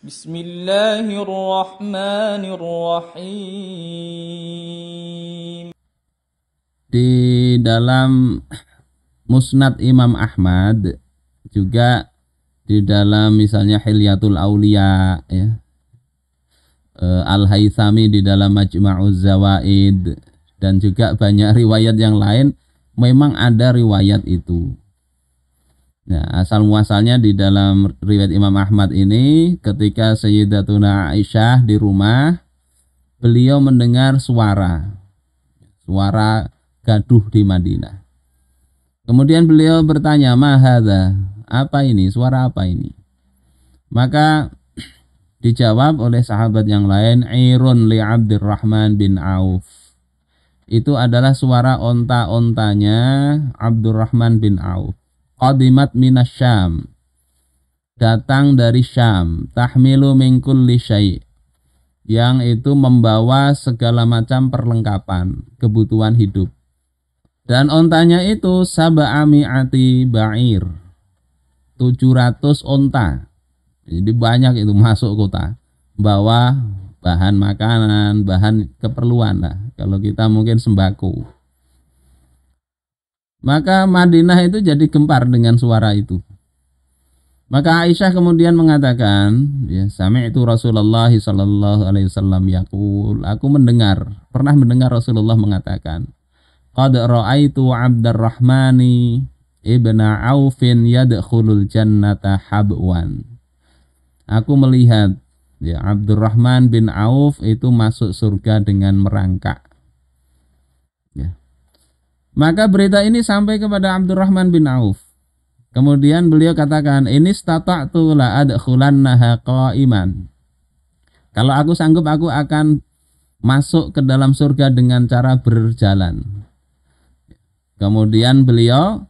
Bismillahirrahmanirrahim. Di dalam Musnad Imam Ahmad, juga di dalam misalnya Hilyatul Auliya, ya, Al-Haythami di dalam Majma'uz Zawaid, dan juga banyak riwayat yang lain memang ada riwayat itu. Nah, asal muasalnya di dalam riwayat Imam Ahmad ini, ketika Sayyidatuna Aisyah di rumah, beliau mendengar suara gaduh di Madinah. Kemudian beliau bertanya, "Ma hadza?" Apa ini? Suara apa ini? Maka dijawab oleh sahabat yang lain, "Irun li Abdurrahman bin Auf." Itu adalah suara onta-ontanya Abdurrahman bin Auf. Qadimat minas Syam, datang dari Syam, tahmilu min kulli syai', yang itu membawa segala macam perlengkapan kebutuhan hidup. Dan ontanya itu sab'ami'ati ba'ir, 700 onta. Jadi banyak itu masuk kota, bawa bahan makanan, bahan keperluan lah. Kalau kita mungkin sembako. Maka Madinah itu jadi gempar dengan suara itu. Maka Aisyah kemudian mengatakan, ya, sami'tu Rasulullah sallallahu alaihi wasallam yaqul, aku pernah mendengar Rasulullah mengatakan, qad ra'aitu Abdurrahmani ibna Aufin yadkhulul jannata habwan. Aku melihat, ya, Abdurrahman bin Auf itu masuk surga dengan merangkak. Ya. Maka berita ini sampai kepada Abdurrahman bin Auf. Kemudian beliau katakan, ini stata'tu la adkhulannaha qa'iman. Kalau aku sanggup, aku akan masuk ke dalam surga dengan cara berjalan. Kemudian beliau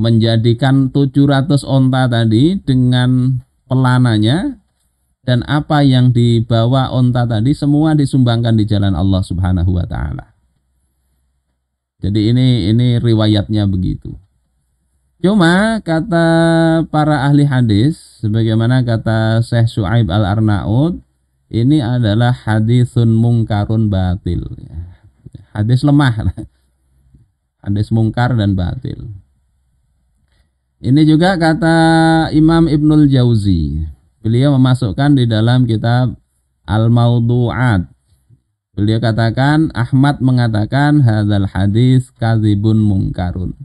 menjadikan 700 onta tadi dengan pelananya, dan apa yang dibawa onta tadi semua disumbangkan di jalan Allah Subhanahu wa taala. Jadi ini riwayatnya begitu. Cuma kata para ahli hadis, sebagaimana kata Syekh Syuaib Al-Arnaud, ini adalah hadisun mungkarun batil. Hadis lemah, hadis mungkar dan batil. Ini juga kata Imam Ibnul Jauzi. Beliau memasukkan di dalam kitab Al-Mawdu'at. Beliau katakan, Ahmad mengatakan hadzal hadis kadzibun mungkarun.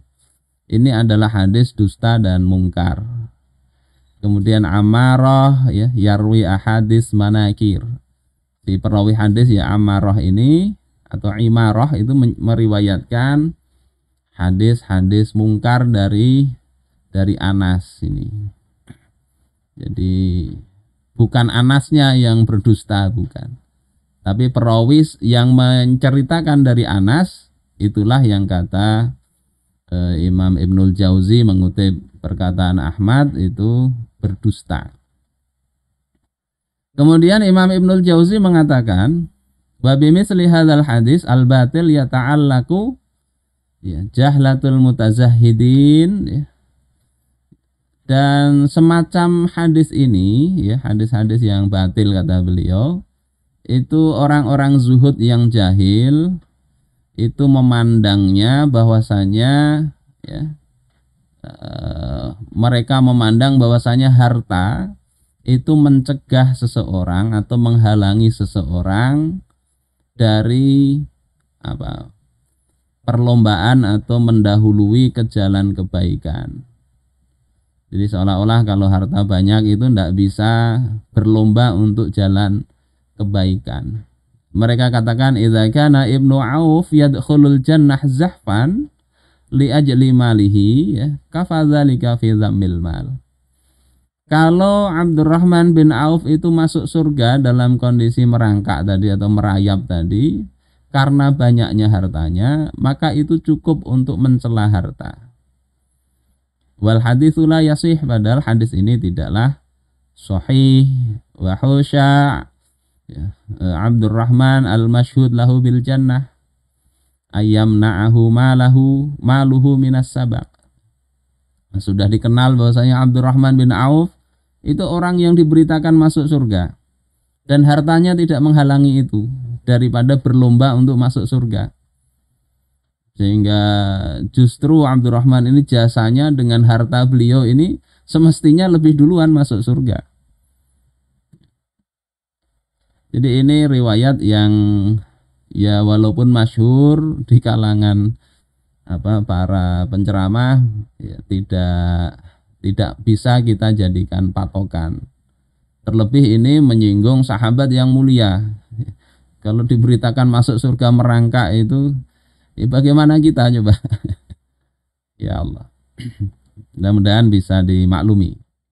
Ini adalah hadis dusta dan mungkar. Kemudian Ammarah, ya, yarwi ahadis manakir. Si perawi hadis, ya, Ammarah ini atau Imarah itu meriwayatkan hadis-hadis mungkar dari Anas ini. Jadi bukan Anasnya yang berdusta, bukan. Tapi perawi yang menceritakan dari Anas, itulah yang kata Imam Ibnul Jauzi mengutip perkataan Ahmad itu berdusta. Kemudian Imam Ibnul Jauzi mengatakan, wa bimisli hadzal hadis al-batil yata'allaku, ya, jahlatul mutazahhidin, ya. Dan semacam hadis ini, ya, hadis-hadis yang batil kata beliau, itu orang-orang zuhud yang jahil itu memandangnya bahwasanya, ya, mereka memandang bahwasanya harta itu mencegah seseorang atau menghalangi seseorang dari perlombaan atau mendahului ke jalan kebaikan. Jadi seolah-olah kalau harta banyak itu tidak bisa berlomba untuk jalan kebaikan. Mereka katakan, idza kana Ibnu Auf yadkhulul jannah zahfan li ajli malihi, ya, kafadzalika fi dhammil mal. Kalau Abdurrahman bin Auf itu masuk surga dalam kondisi merangkak tadi atau merayap tadi karena banyaknya hartanya, maka itu cukup untuk mencela harta. Wal haditsu la yasih, padahal hadis ini tidaklah sahih. Wa husya, ya, Abdurrahman al-masyhud lahu bil jannah ayyamna'ahu maluhu minas sabaq. Sudah dikenal bahwasanya Abdurrahman bin Auf itu orang yang diberitakan masuk surga dan hartanya tidak menghalangi itu daripada berlomba untuk masuk surga. Sehingga justru Abdurrahman ini jasanya dengan harta beliau ini semestinya lebih duluan masuk surga. Jadi ini riwayat yang ya walaupun masyhur di kalangan para penceramah ya, tidak bisa kita jadikan patokan. Terlebih ini menyinggung sahabat yang mulia. Kalau diberitakan masuk surga merangkak itu ya bagaimana kita coba? Ya Allah. Mudah-mudahan bisa dimaklumi.